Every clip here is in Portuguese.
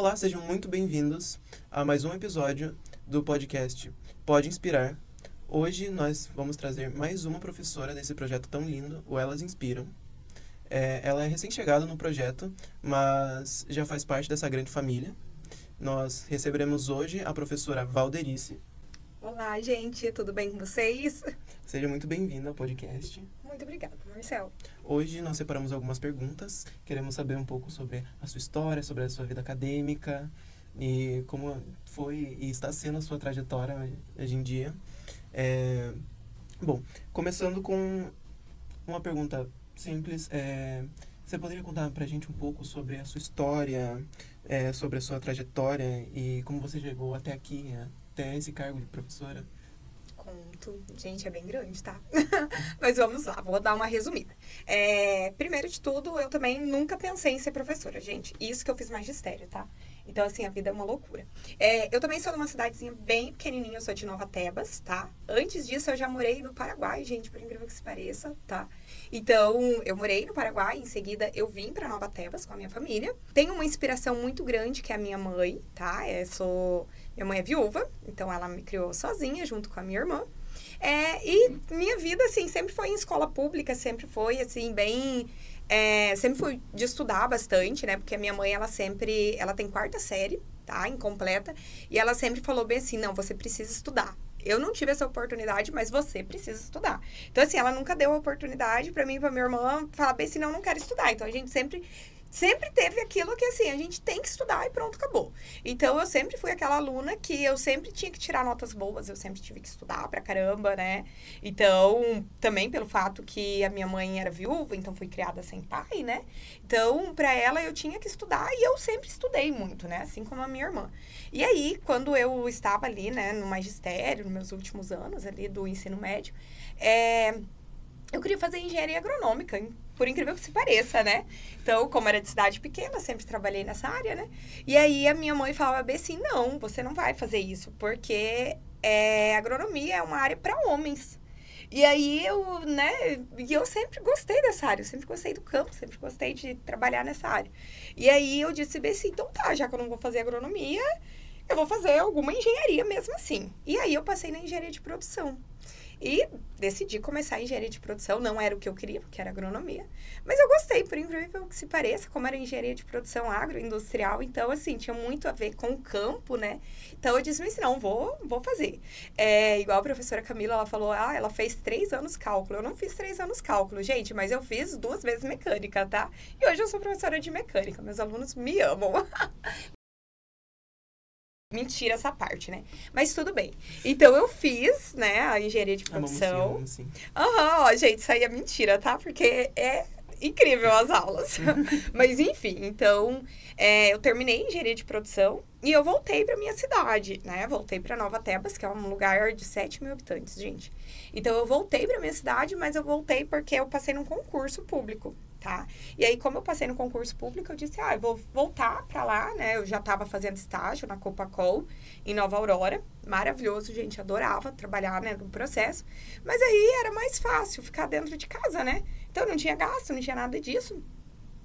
Olá, sejam muito bem-vindos a mais um episódio do podcast Pode Inspirar. Hoje nós vamos trazer mais uma professora desse projeto tão lindo, o Elas Inspiram. Ela é recém-chegada no projeto, mas já faz parte dessa grande família. Nós receberemos hoje a professora Valderice. Olá, gente, tudo bem com vocês? Seja muito bem-vinda ao podcast. Muito obrigada, Marcel. Hoje nós separamos algumas perguntas. Queremos saber um pouco sobre a sua história, sobre a sua vida acadêmica e como foi e está sendo a sua trajetória hoje em dia. Bom, começando com uma pergunta simples, você poderia contar pra gente um pouco sobre a sua história, sobre a sua trajetória e como você chegou até aqui, até esse cargo de professora? Conto. Gente, é bem grande, tá? Mas vamos lá, vou dar uma resumida. Primeiro de tudo, eu também nunca pensei em ser professora, gente. Isso que eu fiz magistério, tá? Então, assim, a vida é uma loucura. Eu também sou de uma cidadezinha bem pequenininha, eu sou de Nova Tebas, tá? Antes disso, eu já morei no Paraguai, gente, por incrível que se pareça, tá? Então, eu morei no Paraguai, em seguida eu vim pra Nova Tebas com a minha família. Tenho uma inspiração muito grande, que é a minha mãe, tá? Minha mãe é viúva, então ela me criou sozinha, junto com a minha irmã. E minha vida, assim, sempre foi em escola pública, sempre foi, assim, bem... sempre fui de estudar bastante, né? Porque a minha mãe, ela tem 4ª série, tá? Incompleta. E ela sempre falou bem assim, não, você precisa estudar. Eu não tive essa oportunidade, mas você precisa estudar. Então, assim, ela nunca deu a oportunidade pra mim e pra minha irmã falar bem assim, não, não quero estudar. Então, a gente sempre teve aquilo que, assim, a gente tem que estudar e pronto, acabou. Então, eu sempre fui aquela aluna que eu sempre tinha que tirar notas boas, eu sempre tive que estudar pra caramba, né? Então, também pelo fato que a minha mãe era viúva, então fui criada sem pai, né? Então, pra ela, eu tinha que estudar e eu sempre estudei muito, né? Assim como a minha irmã. E aí, quando eu estava ali, né, no magistério, nos meus últimos anos ali do ensino médio, eu queria fazer engenharia agronômica, por incrível que se pareça, né? Então, como era de cidade pequena, sempre trabalhei nessa área, né? E aí, a minha mãe falava bem assim, não, você não vai fazer isso, porque agronomia é uma área para homens. E aí, eu sempre gostei dessa área, eu sempre gostei do campo, sempre gostei de trabalhar nessa área. E aí, eu disse bem assim, então tá, já que eu não vou fazer agronomia, eu vou fazer alguma engenharia mesmo assim. E aí, eu passei na engenharia de produção. E decidi começar a engenharia de produção, não era o que eu queria, porque era agronomia. Mas eu gostei, por incrível que se pareça, como era engenharia de produção agroindustrial. Então, assim, tinha muito a ver com o campo, né? Então, eu disse, mas não, vou fazer. Igual a professora Camila, ela falou, ela fez 3 anos cálculo. Eu não fiz 3 anos cálculo, gente, mas eu fiz 2 vezes mecânica, tá? E hoje eu sou professora de mecânica, meus alunos me amam. Mentira essa parte, né? Mas tudo bem. Então, eu fiz, né, a engenharia de produção. Vamos sim. Gente, isso aí é mentira, tá? Porque é incrível as aulas. Mas, enfim, então, eu terminei engenharia de produção e eu voltei pra minha cidade, né? Voltei pra Nova Tebas, que é um lugar de 7 mil habitantes, gente. Então, eu voltei pra minha cidade, mas eu voltei porque eu passei num concurso público, tá? E aí, como eu passei no concurso público, eu disse, eu vou voltar pra lá, né? Eu já tava fazendo estágio na Copacol, em Nova Aurora. Maravilhoso, gente, adorava trabalhar, né, no processo. Mas aí era mais fácil ficar dentro de casa, né? Então, não tinha gasto, não tinha nada disso.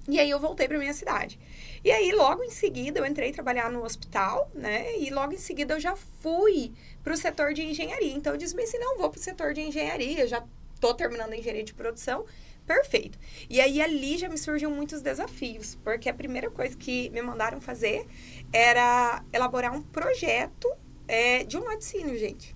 E aí, eu voltei pra minha cidade. E aí, logo em seguida, eu entrei trabalhar no hospital, né? E logo em seguida, eu já fui pro setor de engenharia. Então, eu disse assim, não, vou pro setor de engenharia, eu já tô terminando a engenharia de produção. Perfeito. E aí, ali já me surgiam muitos desafios, porque a primeira coisa que me mandaram fazer era elaborar um projeto de um laticínio, gente.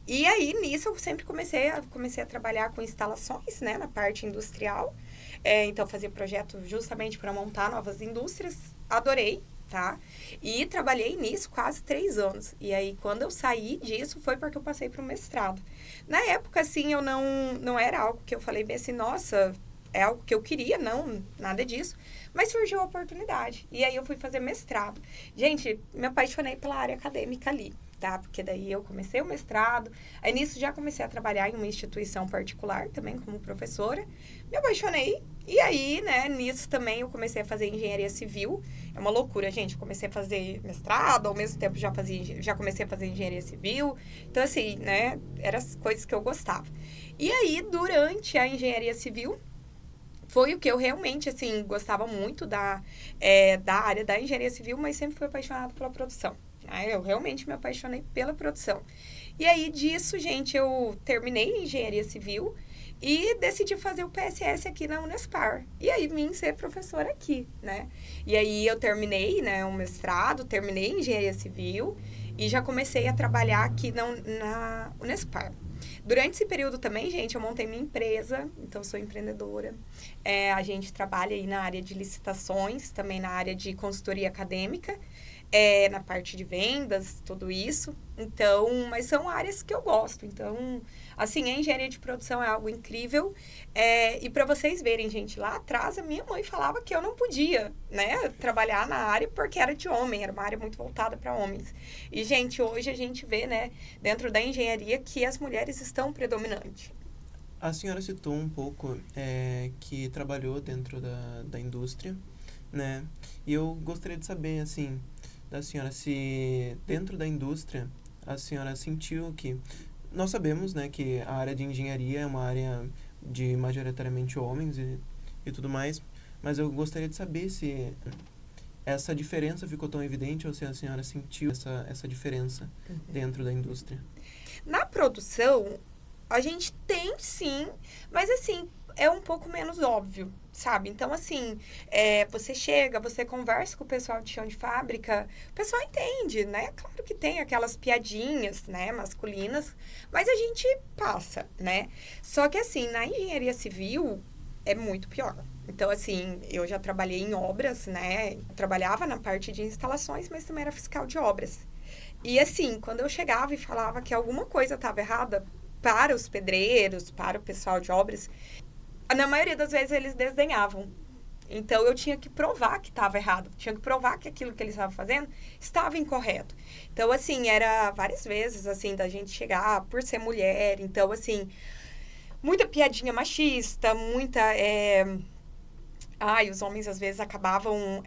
E aí, nisso, eu sempre comecei a trabalhar com instalações, né, na parte industrial. Então, fazia projeto justamente para montar novas indústrias. Adorei, tá? E trabalhei nisso quase 3 anos. E aí, quando eu saí disso, foi porque eu passei para o mestrado. Na época, assim, eu não era algo que eu falei bem assim, nossa, é algo que eu queria, não, nada disso. Mas surgiu a oportunidade. E aí, eu fui fazer mestrado. Gente, me apaixonei pela área acadêmica ali, tá? Porque daí eu comecei o mestrado. Aí, nisso, já comecei a trabalhar em uma instituição particular, também como professora. Me apaixonei. E aí, né, nisso também eu comecei a fazer engenharia civil. É uma loucura, gente. Eu comecei a fazer mestrado, ao mesmo tempo já comecei a fazer engenharia civil. Então, assim, né, eram as coisas que eu gostava. E aí, durante a engenharia civil, foi o que eu realmente, assim, gostava muito da área da engenharia civil, mas sempre fui apaixonada pela produção. Eu realmente me apaixonei pela produção. E aí, disso, gente, eu terminei engenharia civil e decidi fazer o PSS aqui na Unespar. E aí, vim ser professora aqui, né? E aí, eu terminei, né, um mestrado, terminei engenharia civil e já comecei a trabalhar aqui na Unespar. Durante esse período também, gente, eu montei minha empresa, então eu sou empreendedora. A gente trabalha aí na área de licitações, também na área de consultoria acadêmica, na parte de vendas, tudo isso. Então, mas são áreas que eu gosto. Então, assim, a engenharia de produção é algo incrível. E para vocês verem, gente, lá atrás a minha mãe falava que eu não podia, né, trabalhar na área porque era de homem, era uma área muito voltada para homens. E, gente, hoje a gente vê, né, dentro da engenharia que as mulheres estão predominantes. A senhora citou um pouco que trabalhou dentro da indústria, né? E eu gostaria de saber, assim, da senhora se dentro da indústria a senhora sentiu que... Nós sabemos, né, que a área de engenharia é uma área de majoritariamente homens e tudo mais, mas eu gostaria de saber se essa diferença ficou tão evidente ou se a senhora sentiu essa diferença dentro da indústria. Na produção, a gente tem sim, mas assim, é um pouco menos óbvio, sabe? Então, assim, você chega, você conversa com o pessoal de chão de fábrica, o pessoal entende, né? Claro que tem aquelas piadinhas, né, masculinas, mas a gente passa, né? Só que, assim, na engenharia civil é muito pior. Então, assim, eu já trabalhei em obras, né? Eu trabalhava na parte de instalações, mas também era fiscal de obras. E, assim, quando eu chegava e falava que alguma coisa estava errada para os pedreiros, para o pessoal de obras, na maioria das vezes eles desdenhavam. Então, eu tinha que provar que estava errado. Tinha que provar que aquilo que eles estavam fazendo estava incorreto. Então, assim, era várias vezes, assim, da gente chegar por ser mulher. Então, assim, muita piadinha machista, muita... os homens, às vezes, acabavam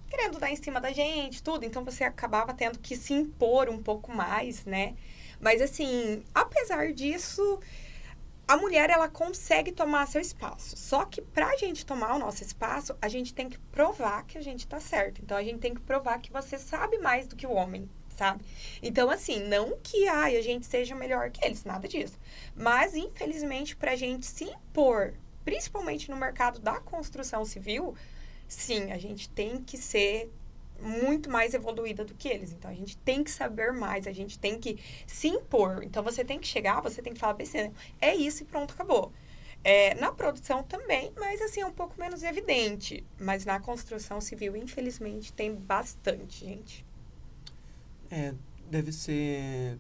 querendo dar em cima da gente, tudo. Então, você acabava tendo que se impor um pouco mais, né? Mas, assim, apesar disso... A mulher, ela consegue tomar seu espaço. Só que pra gente tomar o nosso espaço, a gente tem que provar que a gente tá certo. Então, a gente tem que provar que você sabe mais do que o homem, sabe? Então, assim, não que a gente seja melhor que eles, nada disso. Mas, infelizmente, pra gente se impor, principalmente no mercado da construção civil, sim, a gente tem que ser muito mais evoluída do que eles. Então, a gente tem que saber mais, a gente tem que se impor. Então, você tem que chegar, você tem que falar bem assim, é isso e pronto, acabou. Na produção também, mas assim, é um pouco menos evidente. Mas na construção civil, infelizmente, tem bastante, gente. Deve ser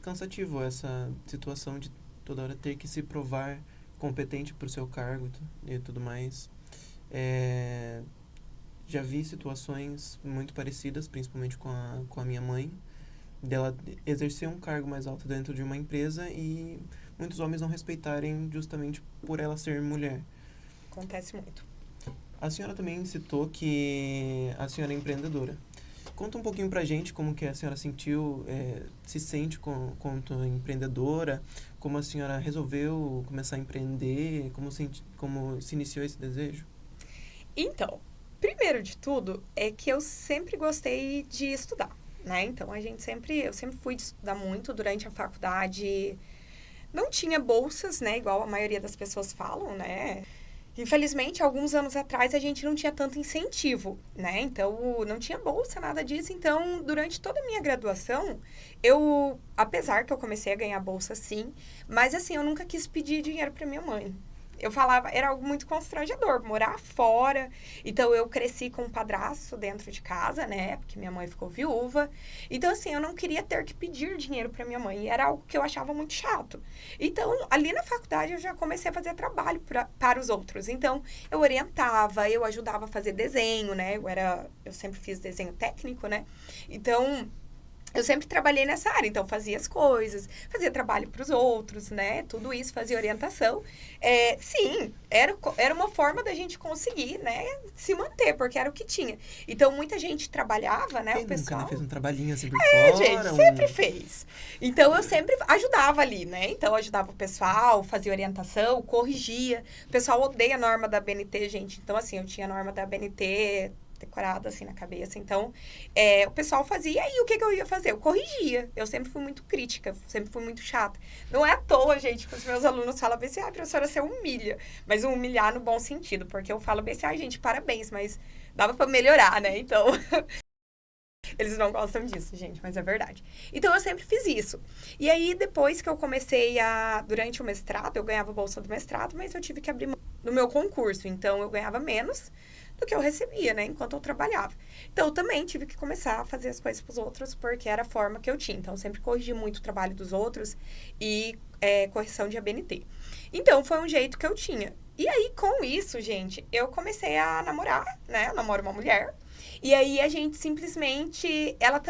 cansativo essa situação de toda hora ter que se provar competente para o seu cargo e tudo mais. Já vi situações muito parecidas, principalmente com a minha mãe, dela exercer um cargo mais alto dentro de uma empresa e muitos homens não respeitarem justamente por ela ser mulher. Acontece muito. A senhora também citou que a senhora é empreendedora. Conta um pouquinho pra gente como que a senhora se sente quanto empreendedora, como a senhora resolveu começar a empreender, como se iniciou esse desejo? Então, primeiro de tudo, é que eu sempre gostei de estudar, né? Então, eu sempre fui de estudar muito durante a faculdade. Não tinha bolsas, né? Igual a maioria das pessoas falam, né? Infelizmente, alguns anos atrás, a gente não tinha tanto incentivo, né? Então, não tinha bolsa, nada disso. Então, durante toda a minha graduação, apesar que eu comecei a ganhar bolsa, sim, mas assim, eu nunca quis pedir dinheiro para minha mãe. Eu falava, era algo muito constrangedor, morar fora. Então, eu cresci com um padrasto dentro de casa, né? Porque minha mãe ficou viúva. Então, assim, eu não queria ter que pedir dinheiro para minha mãe. E era algo que eu achava muito chato. Então, ali na faculdade, eu já comecei a fazer trabalho para os outros. Então, eu orientava, eu ajudava a fazer desenho, né? Eu sempre fiz desenho técnico, né? Então... eu sempre trabalhei nessa área, então fazia as coisas, fazia trabalho para os outros, né? Tudo isso, fazia orientação. Sim, era uma forma da gente conseguir, né, se manter, porque era o que tinha. Então, muita gente trabalhava, né, Quem o nunca, né? pessoal... Fez um trabalhinho assim por Gente, fora, sempre fez. Então, eu sempre ajudava ali, né? Então, eu ajudava o pessoal, fazia orientação, corrigia. O pessoal odeia a norma da BNT, gente. Então, assim, eu tinha a norma da BNT decorada, assim, na cabeça. Então, o pessoal fazia, e o que eu ia fazer? Eu corrigia. Eu sempre fui muito crítica, sempre fui muito chata. Não é à toa, gente, que os meus alunos falam bem assim, professora, você humilha. Mas humilhar no bom sentido, porque eu falo bem assim, gente, parabéns, mas dava pra melhorar, né? Então... Eles não gostam disso, gente, mas é verdade. Então, eu sempre fiz isso. E aí, depois que eu comecei durante o mestrado, eu ganhava bolsa do mestrado, mas eu tive que abrir mão no meu concurso. Então, eu ganhava menos do que eu recebia, né, enquanto eu trabalhava. Então, eu também tive que começar a fazer as coisas para os outros, porque era a forma que eu tinha. Então, eu sempre corrigi muito o trabalho dos outros e correção de ABNT. Então, foi um jeito que eu tinha. E aí, com isso, gente, eu comecei a namorar, né? Eu namoro uma mulher. E aí a gente simplesmente, ela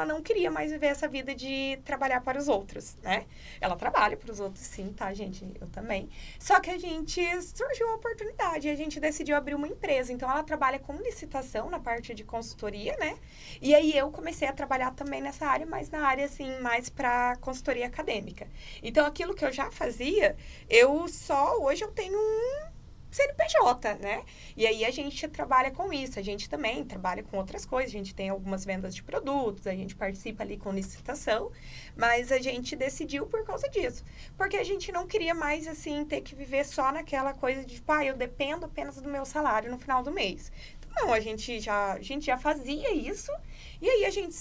não queria mais viver essa vida de trabalhar para os outros, né? Ela trabalha para os outros sim, tá, gente? Eu também. Só que a gente surgiu a oportunidade e a gente decidiu abrir uma empresa. Então ela trabalha com licitação na parte de consultoria, né? E aí eu comecei a trabalhar também nessa área, mas na área assim, mais para consultoria acadêmica. Então aquilo que eu já fazia, hoje eu tenho CNPJ, né? E aí a gente trabalha com isso, a gente também trabalha com outras coisas, a gente tem algumas vendas de produtos, a gente participa ali com licitação, mas a gente decidiu por causa disso, porque a gente não queria mais, assim, ter que viver só naquela coisa de, eu dependo apenas do meu salário no final do mês. Então, não, a gente já fazia isso, e aí a gente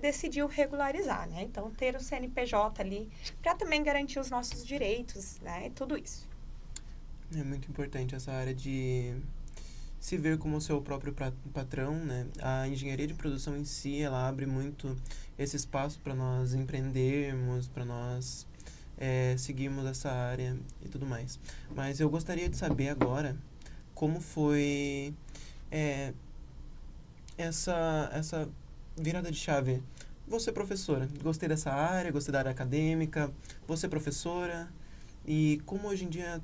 decidiu regularizar, né? Então, ter o CNPJ ali, para também garantir os nossos direitos, né? E tudo isso. É muito importante essa área de se ver como seu próprio patrão, né? A engenharia de produção em si, ela abre muito esse espaço para nós empreendermos, para nós seguirmos essa área e tudo mais. Mas eu gostaria de saber agora como foi essa virada de chave. Você professora, gostei dessa área, gostei da área acadêmica, você professora, e como hoje em dia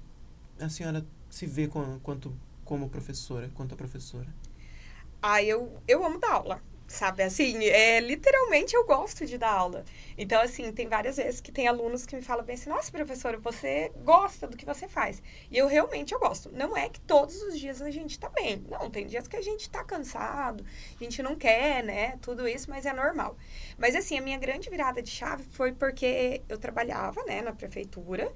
a senhora se vê como professora, quanto a professora? Eu amo dar aula, sabe? Assim, literalmente eu gosto de dar aula. Então, assim, tem várias vezes que tem alunos que me falam bem assim, nossa, professora, você gosta do que você faz. E eu gosto. Não é que todos os dias a gente tá bem. Não, tem dias que a gente tá cansado, a gente não quer, né? Tudo isso, mas é normal. Mas, assim, a minha grande virada de chave foi porque eu trabalhava, né, na prefeitura.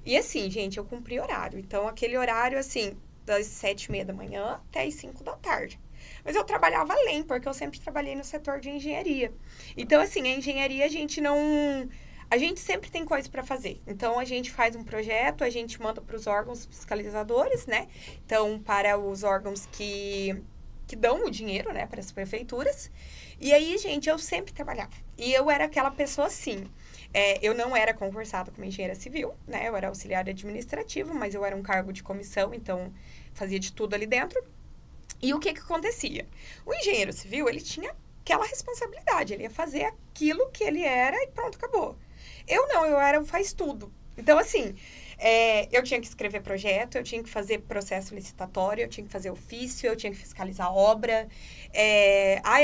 E, assim, gente, eu cumpri horário. Então, aquele horário, assim, das 7h30 da manhã até as 5 da tarde. Mas eu trabalhava além, porque eu sempre trabalhei no setor de engenharia. Então, assim, a engenharia a gente não... A gente sempre tem coisa para fazer. Então, a gente faz um projeto, a gente manda para os órgãos fiscalizadores, né? Então, para os órgãos que dão o dinheiro, né, para as prefeituras. E aí, gente, eu sempre trabalhava. E eu era aquela pessoa assim... eu não era concursada como engenheira civil, né? Eu era auxiliar administrativo, mas eu era um cargo de comissão, então fazia de tudo ali dentro. E o que acontecia? O engenheiro civil, ele tinha aquela responsabilidade, ele ia fazer aquilo que ele era e pronto, acabou. Eu não, eu era o faz tudo. Então, assim, eu tinha que escrever projeto, eu tinha que fazer processo licitatório, eu tinha que fazer ofício, eu tinha que fiscalizar a obra.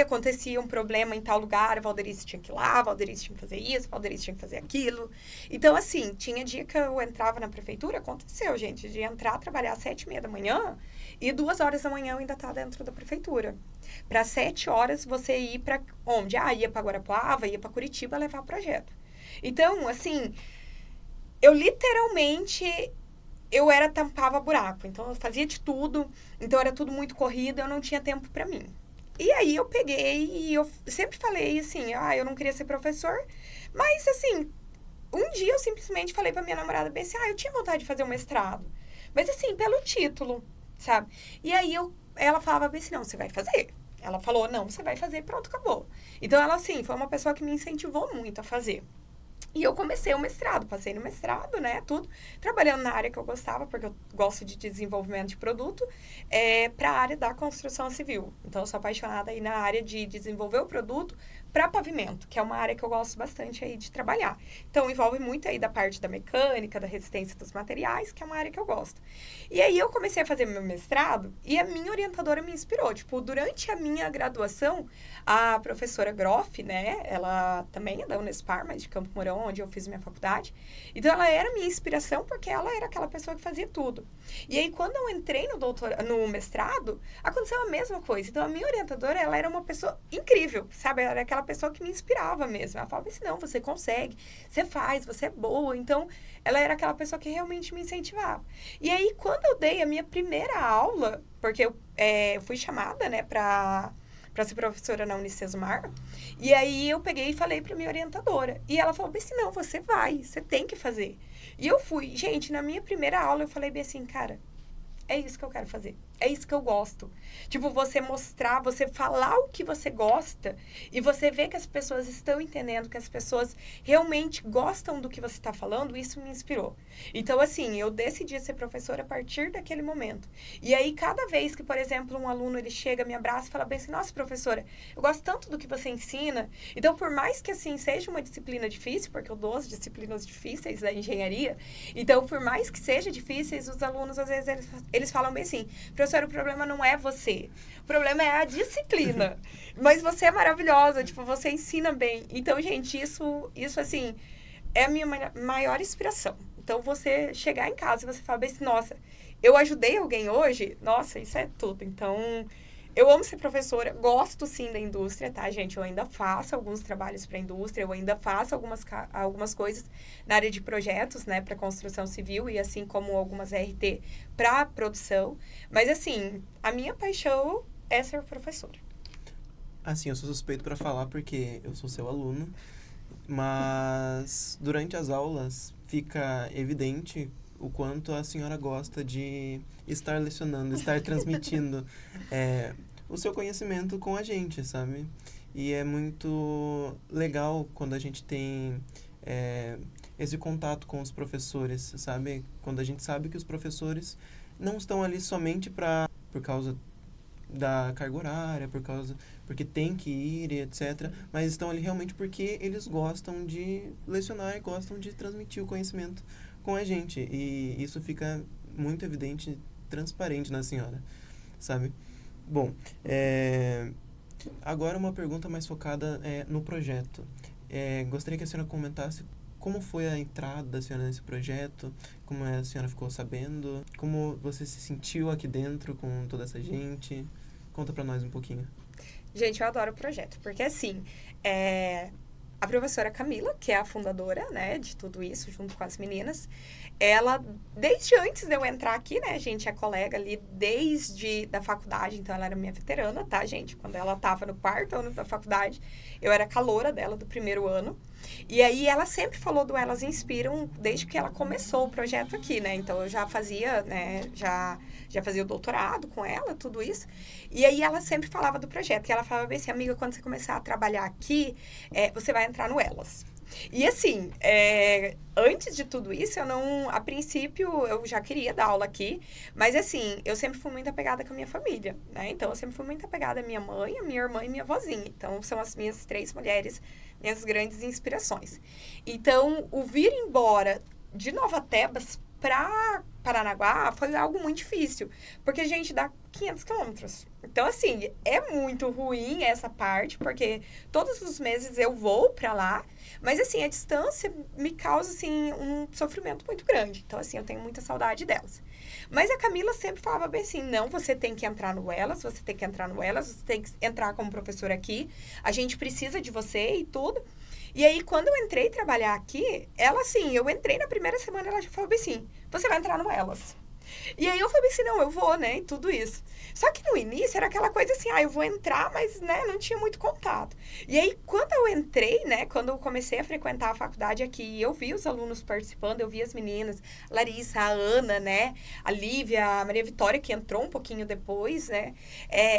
Acontecia um problema em tal lugar, a Valderice tinha que ir lá, a Valderice tinha que fazer isso, a Valderice tinha que fazer aquilo. Então, assim, tinha dia que eu entrava na prefeitura, aconteceu, gente, de entrar, trabalhar às 7h30 da manhã e 2h da manhã eu ainda estava dentro da prefeitura. Para 7h você ir para onde? Ia para Guarapuava, ia para Curitiba levar o projeto. Então, assim, eu literalmente, tampava buraco. Então, eu fazia de tudo. Então, era tudo muito corrido, eu não tinha tempo para mim. E aí, eu peguei e eu sempre falei assim, eu não queria ser professor. Mas, assim, um dia eu simplesmente falei pra minha namorada bem assim, eu tinha vontade de fazer um mestrado. Mas, assim, pelo título, sabe? E aí, ela falava bem assim, não, você vai fazer. Ela falou, não, você vai fazer e pronto, acabou. Então, ela, assim, foi uma pessoa que me incentivou muito a fazer. E eu comecei o mestrado, passei no mestrado, né, tudo, trabalhando na área que eu gostava, porque eu gosto de desenvolvimento de produto, para a área da construção civil. Então, eu sou apaixonada aí na área de desenvolver o produto para pavimento, que é uma área que eu gosto bastante aí de trabalhar. Então, envolve muito aí da parte da mecânica, da resistência dos materiais, que é uma área que eu gosto. E aí, eu comecei a fazer meu mestrado e a minha orientadora me inspirou. Tipo, durante a minha graduação, a professora Groff, né, ela também é da Unespar, mas de Campo Mourão, onde eu fiz minha faculdade. Então, ela era minha inspiração porque ela era aquela pessoa que fazia tudo. E aí, quando eu entrei no mestrado, aconteceu a mesma coisa. Então, a minha orientadora, ela era uma pessoa incrível, sabe? Ela era aquela pessoa que me inspirava mesmo. Ela falava assim, não, você consegue, você faz, você é boa. Então, ela era aquela pessoa que realmente me incentivava. E aí, quando eu dei a minha primeira aula, porque eu fui chamada, né, para ser professora na Unicesumar, e aí eu peguei e falei para minha orientadora. E ela falou bem assim, não, você vai, você tem que fazer. E eu fui. Gente, na minha primeira aula, eu falei bem assim, cara, é isso que eu quero fazer. É isso que eu gosto. Tipo, você mostrar, você falar o que você gosta e você ver que as pessoas estão entendendo, que as pessoas realmente gostam do que você está falando, isso me inspirou. Então, assim, eu decidi ser professora a partir daquele momento. E aí, cada vez que, por exemplo, um aluno, ele chega, me abraça e fala bem assim, nossa, professora, eu gosto tanto do que você ensina. Então, por mais que, assim, seja uma disciplina difícil, porque eu dou as disciplinas difíceis da engenharia, então, por mais que seja difíceis, os alunos, às vezes, eles falam bem assim, professor, o problema não é você. O problema é a disciplina. Mas você é maravilhosa, tipo, você ensina bem. Então, gente, isso assim, é a minha maior inspiração. Então, você chegar em casa e você falar bem assim, nossa, eu ajudei alguém hoje? Nossa, isso é tudo. Então, eu amo ser professora, gosto sim da indústria, tá, gente? Eu ainda faço alguns trabalhos para a indústria, eu ainda faço algumas coisas na área de projetos, né, para construção civil e assim como algumas RT para produção. Mas, assim, a minha paixão é ser professora. Assim, eu sou suspeito para falar porque eu sou seu aluno, mas durante as aulas fica evidente o quanto a senhora gosta de estar lecionando, estar transmitindo o seu conhecimento com a gente, sabe? E é muito legal quando a gente tem esse contato com os professores, sabe? Quando a gente sabe que os professores não estão ali somente por causa da carga horária, porque tem que ir e etc. Mas estão ali realmente porque eles gostam de lecionar e gostam de transmitir o conhecimento com a gente. E isso fica muito evidente, transparente na senhora, sabe? Bom, agora uma pergunta mais focada no projeto. Gostaria que a senhora comentasse como foi a entrada da senhora nesse projeto, como a senhora ficou sabendo, como você se sentiu aqui dentro com toda essa gente. Conta pra nós um pouquinho. Gente, eu adoro o projeto, porque assim, a professora Camila, que é a fundadora, né, de tudo isso, junto com as meninas, ela, desde antes de eu entrar aqui, né, a gente é colega ali desde da faculdade, então ela era minha veterana, tá, gente? Quando ela tava no quarto ano da faculdade, eu era caloura dela do primeiro ano. E aí ela sempre falou do Elas Inspiram desde que ela começou o projeto aqui, né? Então eu já fazia, né, já fazia o doutorado com ela, tudo isso. E aí ela sempre falava do projeto. E ela falava bem assim, amiga, quando você começar a trabalhar aqui, você vai entrar no Elas. E assim, antes de tudo isso, a princípio, eu já queria dar aula aqui, mas assim, eu sempre fui muito apegada com a minha família, né? Então, eu sempre fui muito apegada à minha mãe, à minha irmã e minha vozinha. Então, são as minhas 3 mulheres, minhas grandes inspirações. Então, o vir embora de Nova Tebas para Paranaguá foi algo muito difícil, porque a gente dá 500 quilômetros. Então, assim, é muito ruim essa parte, porque todos os meses eu vou para lá, mas, assim, a distância me causa, assim, um sofrimento muito grande. Então, assim, eu tenho muita saudade delas. Mas a Camila sempre falava bem assim, não, você tem que entrar no Elas, você tem que entrar no Elas, você tem que entrar como professora aqui, a gente precisa de você e tudo. E aí, quando eu entrei trabalhar aqui, ela, assim, eu entrei na primeira semana, ela já falou bem assim, você vai entrar no Elas. E aí eu falei assim, não, eu vou, né, e tudo isso. Só que no início era aquela coisa assim, eu vou entrar, mas, né, não tinha muito contato. E aí, quando eu entrei, né, quando eu comecei a frequentar a faculdade aqui, eu vi os alunos participando, eu vi as meninas, Larissa, a Ana, né, a Lívia, a Maria Vitória, que entrou um pouquinho depois, né,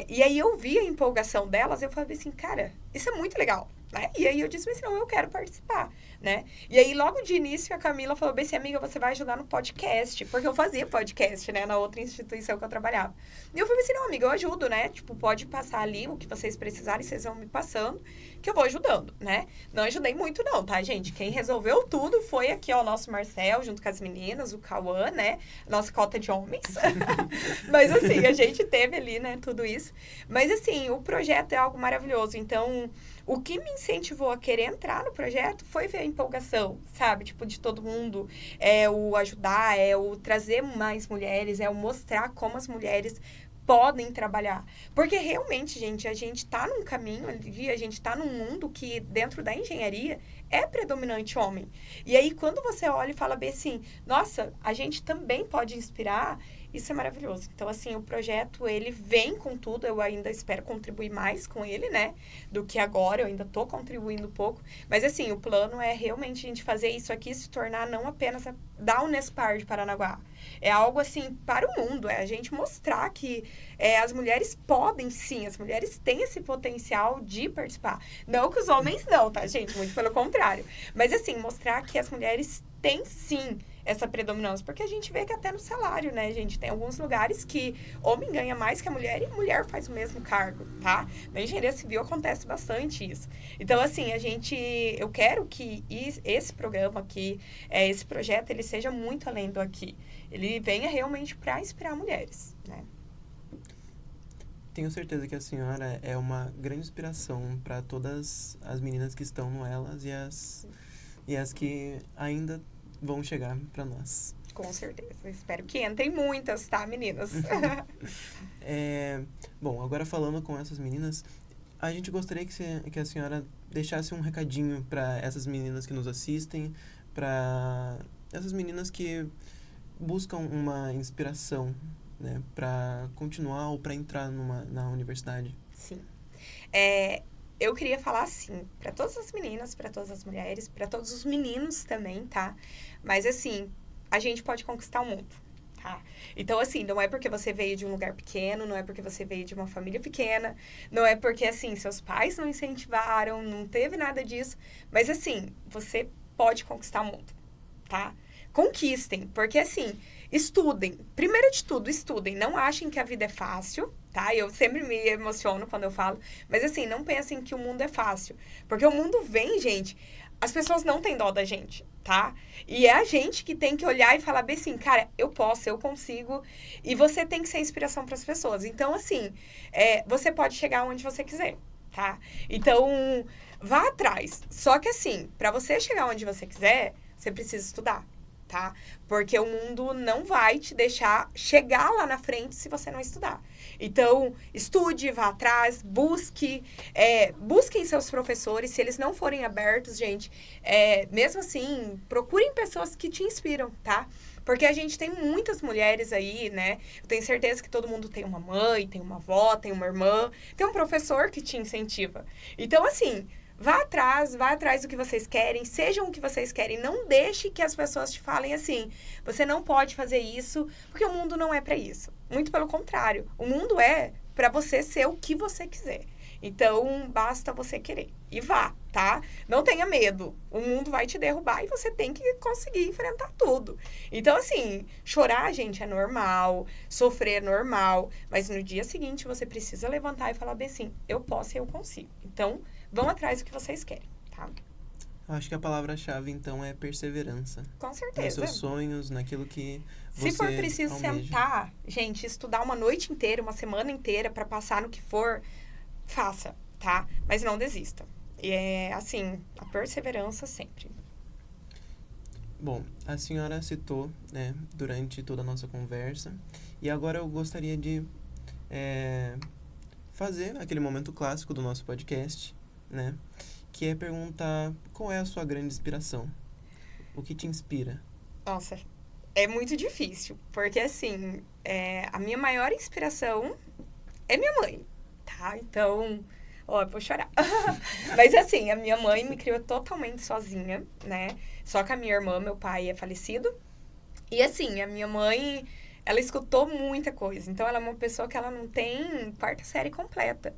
e aí eu vi a empolgação delas, eu falei assim, cara, isso é muito legal. Né? E aí eu disse assim, não, eu quero participar, né? E aí, logo de início, a Camila falou bem assim, amiga, você vai ajudar no podcast. Porque eu fazia podcast, né? Na outra instituição que eu trabalhava. E eu falei assim, não, amiga, eu ajudo, né? Tipo, pode passar ali o que vocês precisarem, vocês vão me passando, que eu vou ajudando, né? Não ajudei muito não, tá, gente? Quem resolveu tudo foi aqui, ó, o nosso Marcel, junto com as meninas, o Cauã, né? Nossa cota de homens. Mas, assim, a gente teve ali, né, tudo isso. Mas, assim, o projeto é algo maravilhoso. Então, o que me incentivou a querer entrar no projeto foi ver a empolgação, sabe? Tipo, de todo mundo. É o ajudar, é o trazer mais mulheres, é o mostrar como as mulheres podem trabalhar. Porque realmente, gente, a gente tá num caminho ali, a gente tá num mundo que, dentro da engenharia, é predominante homem. E aí, quando você olha e fala bem assim, nossa, a gente também pode inspirar, isso é maravilhoso. Então, assim, o projeto, ele vem com tudo, eu ainda espero contribuir mais com ele, né, do que agora, eu ainda tô contribuindo pouco, mas, assim, o plano é realmente a gente fazer isso aqui se tornar não apenas da Unespar de Paranaguá, é algo, assim, para o mundo, é a gente mostrar que as mulheres podem, sim, as mulheres têm esse potencial de participar. Não que os homens não, tá, gente? Muito pelo contrário. Mas, assim, mostrar que as mulheres têm, sim, essa predominância. Porque a gente vê que até no salário, né, gente? Tem alguns lugares que homem ganha mais que a mulher e mulher faz o mesmo cargo, tá? Na engenharia civil acontece bastante isso. Então, assim, eu quero que esse programa aqui, esse projeto, ele seja muito além do aqui. Ele venha realmente para inspirar mulheres, né? Tenho certeza que a senhora é uma grande inspiração para todas as meninas que estão no Elas e as que ainda vão chegar para nós. Com certeza. Espero que entrem muitas, tá, meninas? Bom, agora falando com essas meninas, a gente gostaria que a senhora deixasse um recadinho para essas meninas que nos assistem, para essas meninas que buscam uma inspiração, né, para continuar ou para entrar na universidade. Sim. Eu queria falar assim, para todas as meninas, para todas as mulheres, para todos os meninos também, tá? Mas assim, a gente pode conquistar o mundo, tá? Então assim, não é porque você veio de um lugar pequeno, não é porque você veio de uma família pequena, não é porque assim, seus pais não incentivaram, não teve nada disso, mas assim, você pode conquistar o mundo, tá? Conquistem, porque assim, estudem. Primeiro de tudo, estudem. Não achem que a vida é fácil, tá? Eu sempre me emociono quando eu falo. Mas assim, não pensem que o mundo é fácil. Porque o mundo vem, gente. As pessoas não têm dó da gente, tá? E é a gente que tem que olhar e falar bem assim, cara, eu posso, eu consigo. E você tem que ser inspiração para as pessoas. Então, assim, você pode chegar onde você quiser, tá? Então, vá atrás. Só que assim, para você chegar onde você quiser, você precisa estudar. Tá? Porque o mundo não vai te deixar chegar lá na frente se você não estudar. Então, estude, vá atrás, busquem seus professores. Se eles não forem abertos, gente, mesmo assim, procurem pessoas que te inspiram, tá? Porque a gente tem muitas mulheres aí, né? Eu tenho certeza que todo mundo tem uma mãe, tem uma avó, tem uma irmã, tem um professor que te incentiva. Então, assim, vá atrás do que vocês querem, sejam o que vocês querem. Não deixe que as pessoas te falem assim, você não pode fazer isso, porque o mundo não é para isso. Muito pelo contrário, o mundo é para você ser o que você quiser. Então, basta você querer. E vá, tá? Não tenha medo. O mundo vai te derrubar e você tem que conseguir enfrentar tudo. Então, assim, chorar, gente, é normal. Sofrer é normal. Mas no dia seguinte, você precisa levantar e falar bem assim, eu posso e eu consigo. Então, vão atrás do que vocês querem, tá? Acho que a palavra-chave, então, é perseverança. Com certeza. Nos seus sonhos, naquilo que você Se for preciso almeja. sentar, gente, estudar uma noite inteira, uma semana inteira para passar no que for, faça, tá? Mas não desista. E assim, a perseverança sempre. Bom, a senhora citou, né, durante toda a nossa conversa, e agora eu gostaria de fazer aquele momento clássico do nosso podcast, né, que é perguntar qual é a sua grande inspiração, o que te inspira? Nossa, é muito difícil, porque assim, a minha maior inspiração é minha mãe, tá? Então, eu vou chorar. Mas assim, a minha mãe me criou totalmente sozinha, né? Só que a minha irmã, meu pai é falecido. E assim, a minha mãe, ela escutou muita coisa. Então, ela é uma pessoa que ela não tem quarta série completa.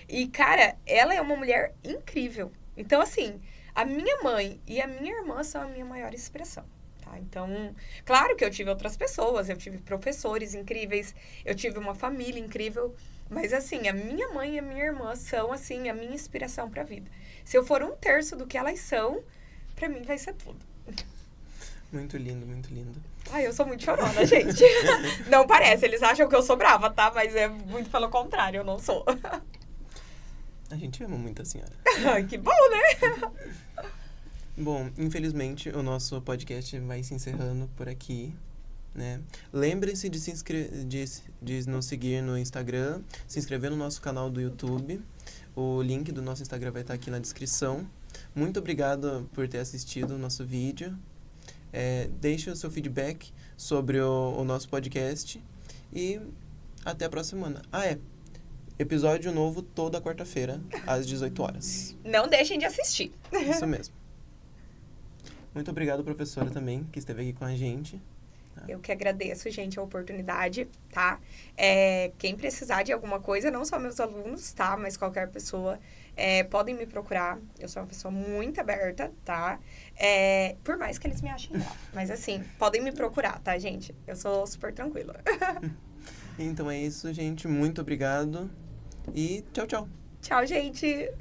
E, cara, ela é uma mulher incrível. Então, assim, A minha mãe e a minha irmã são a minha maior inspiração. Tá? Então, claro que eu tive outras pessoas, eu tive professores incríveis, eu tive uma família incrível, mas assim, a minha mãe e a minha irmã são assim a minha inspiração para a vida. Se eu for 1/3 do que elas são, para mim vai ser tudo. Muito lindo, muito lindo. Ai, eu sou muito chorona, gente. Não parece, eles acham que eu sou brava, tá? Mas é muito pelo contrário, eu não sou. A gente ama muito a senhora. Ai, que bom, né? Bom, infelizmente o nosso podcast vai se encerrando por aqui, né? Lembrem-se de de nos seguir no Instagram, se inscrever no nosso canal do YouTube. O link do nosso Instagram vai estar aqui na descrição. Muito obrigado por ter assistido o nosso vídeo. Deixe o seu feedback sobre o nosso podcast e até a próxima semana. Episódio novo toda quarta-feira, às 18 horas. Não deixem de assistir. Isso mesmo. Muito obrigado, professora, também, que esteve aqui com a gente. Eu que agradeço, gente, a oportunidade, tá? Quem precisar de alguma coisa, não só meus alunos, tá? Mas qualquer pessoa, podem me procurar. Eu sou uma pessoa muito aberta, tá? Por mais que eles me achem brava. Mas assim, podem me procurar, tá, gente? Eu sou super tranquila. Então é isso, gente. Muito obrigado. E tchau, tchau. Tchau, gente!